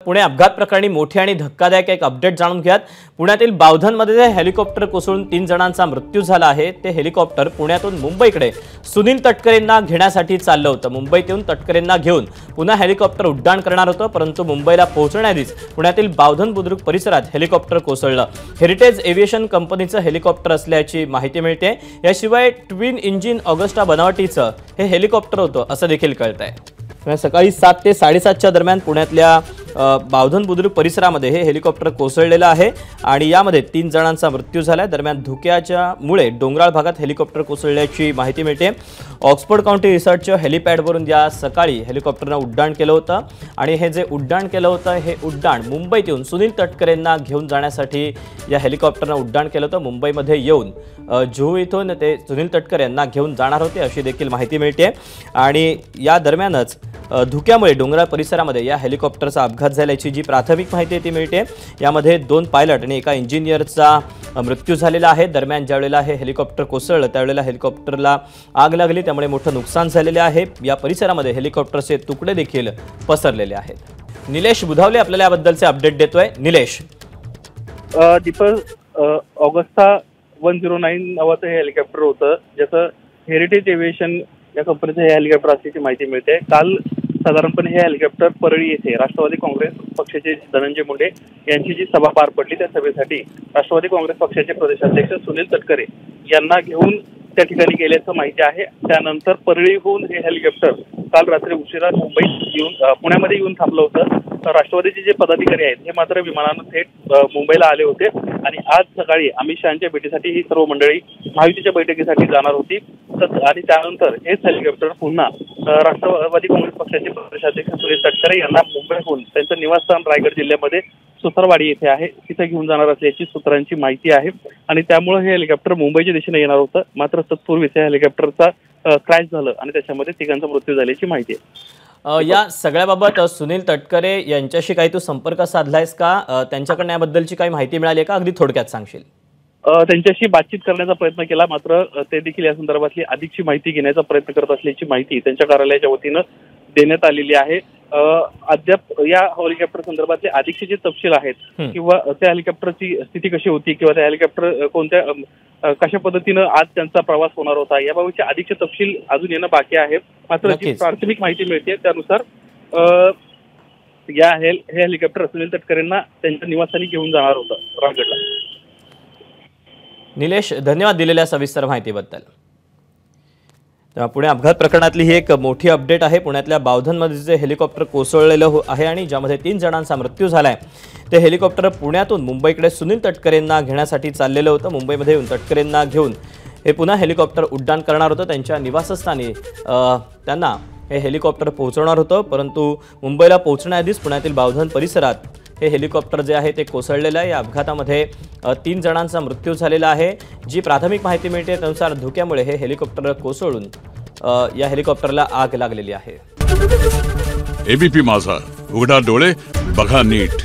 पुणे अपघात प्रकरणी मोठी आणि धक्कादायक एक अपडेट जाणून घ्यात। पुण्यातील बावधनमध्ये हेलिकॉप्टर कोसळून 3 जणांचा मृत्यू झाला आहे। ते हेलिकॉप्टर पुण्यातून मुंबईकडे सुनील तटकरेंना घेण्यासाठी चाललं होतं। मुंबईतून तटकरेंना घेऊन पुन्हा हेलिकॉप्टर उड्डाण करणार होतं, परंतु मुंबईला पोहोचण्याआधीच पुण्यातील बावधन बुद्रुक परिसरात हेलिकॉप्टर कोसळलं। हेरिटेज एव्हिएशन कंपनीचं हेलिकॉप्टर असल्याची माहिती मिळते। याशिवाय ट्विन इंजिन ऑगस्टा बनावटीचं हे हेलिकॉप्टर होतं असं देखील कळतंय। सकाळी 7 ते 7:30च्या दरम्यान पुण्यातल्या बावधन बुद्रुक परिसरामध्ये हे हेलिकॉप्टर कोसळलेलं आहे आणि यामध्ये 3 जणांचा मृत्यू झाला। दरम्यान धुक्याच्यामुळे डोंगराळ भागात हेलिकॉप्टर कोसळल्याची माहिती मिळते। ऑक्सफोर्ड काउंटी रिसॉर्टच्या हेलिपॅडवरून या सकाळी हेलिकॉप्टरनं उड्डाण केलं होतं आणि हे जे उड्डाण केलं होतं हे उड्डाण मुंबईत येऊन सुनील तटकरेंना घेऊन जाण्यासाठी या हेलिकॉप्टरनं उड्डाण केलं होतं। मुंबईमध्ये येऊन जुहू इथून ते सुनील तटकरे यांना घेऊन जाणार होते अशी देखील माहिती मिळते आणि या दरम्यानच धुक्यामुळे डोंगराळ परिसरामध्ये या हेलिकॉप्टरचा अपघात झाल्याची जी प्राथमिक माहिती ती मिळते। यामध्ये 2 पायलट आणि एका इंजिनियरचा मृत्यू झालेला आहे। दरम्यान ज्यावेळेला हे हेलिकॉप्टर कोसळलं त्यावेळेला हेलिकॉप्टरला आग लागली, त्यामुळे मोठं नुकसान झालेले आहे। या परिसरामध्ये हेलिकॉप्टरचे तुकडे देखील पसरलेले आहेत। निलेश बुधावले आपल्याला याबद्दलचे अपडेट देतोय। निलेश, दीपक, ऑगस्टा 109 नावाचं हे हेलिकॉप्टर होतं, ज्याचं हेरिटेज एव्हिएशन या कंपनीचं हे हेलिकॉप्टर असल्याची माहिती मिळते। काल साधारणपणे हे हेलिकॉप्टर परळी येथे राष्ट्रवादी काँग्रेस पक्षाचे धनंजय मुंडे यांची जी सभा पार पडली त्या सभेसाठी राष्ट्रवादी काँग्रेस पक्षाचे प्रदेशाध्यक्ष सुनील तटकरे यांना घेऊन त्या ठिकाणी गेल्याचं माहिती आहे। त्यानंतर परळीहून हे हेलिकॉप्टर काल रात्री उशिरा मुंबईत येऊन पुण्यामध्ये येऊन थांबलं होतं। राष्ट्रवादीचे जे पदाधिकारी आहेत हे मात्र विमानानं थेट मुंबईला आले होते आणि आज सकाळी अमित शहांच्या भेटीसाठी ही सर्व मंडळी महायुतीच्या बैठकीसाठी जाणार होती आणि त्यानंतर हेच हेलिकॉप्टर पुन्हा राष्ट्रवादी काँग्रेस पक्षाचे प्रदेशाध्यक्ष सुनील तटकरे यांना मुंबईहून त्यांचं निवासस्थान रायगड जिल्ह्यामध्ये सुतारवाडी येथे आहे तिथे घेऊन जाणार असल्याची सूत्रांची माहिती आहे आणि त्यामुळे हे हेलिकॉप्टर मुंबईच्या दिशेने येणार होतं। मात्र तत्पूर्वीच या हेलिकॉप्टरचा क्रॅश झालं आणि त्याच्यामध्ये 3 मृत्यू झाल्याची माहिती आहे। या सगळ्याबाबत सुनील तटकरे यांच्याशी काही तू संपर्क साधलायस का? त्यांच्याकडून याबद्दलची काही माहिती मिळाली का? अगदी थोडक्यात सांगशील? त्यांच्याशी बातचीत करण्याचा प्रयत्न केला, मात्र ते देखील या संदर्भातली अधिकची माहिती घेण्याचा प्रयत्न करत असल्याची माहिती त्यांच्या कार्यालयाच्या वतीनं देण्यात आलेली आहे। अद्याप या हेलिकॉप्टर संदर्भातले अधिकचे जे तपशील आहेत किंवा त्या हेलिकॉप्टरची स्थिती कशी होती किंवा त्या हेलिकॉप्टर कोणत्या कशा पद्धतीनं आज त्यांचा प्रवास होणार होता याबाबतचे अधिकचे तपशील अजून येणं बाकी आहे। मात्र जी प्राथमिक माहिती मिळते त्यानुसार हे हेलिकॉप्टर सुनील तटकरेंना त्यांच्या निवासस्थानी घेऊन जाणार होतं रायगडला। निलेश, धन्यवाद दिलेल्या सविस्तर माहितीबद्दल। पुणे अपघात प्रकरणातली ही एक मोठी अपडेट आहे। पुण्यातल्या बावधनमध्ये जे हेलिकॉप्टर कोसळलेलं आहे आणि ज्यामध्ये 3 जणांचा मृत्यू झालाय ते हेलिकॉप्टर पुण्यातून मुंबईकडे सुनील तटकरेंना घेण्यासाठी चाललेलं होतं। मुंबईमध्ये येऊन तटकरेंना घेऊन हे पुन्हा हेलिकॉप्टर उड्डाण करणार होतं। त्यांच्या निवासस्थानी त्यांना हे हेलिकॉप्टर पोहोचवणार होतं, परंतु मुंबईला पोहोचण्याआधीच पुण्यातील बावधन परिसरात हे हेलिकॉप्टर जे आहे ते कोसळलेलं आहे। या अपघातामध्ये 3 जणांचा मृत्यू झालेला आहे। जी प्राथमिक माहिती मिळते त्यानुसार धुक्यामुळे हे हेलिकॉप्टर कोसळून या हेलिकॉप्टरला आग लागलेली आहे। एबीपी माझा, उघडा डोळे बघा नीट।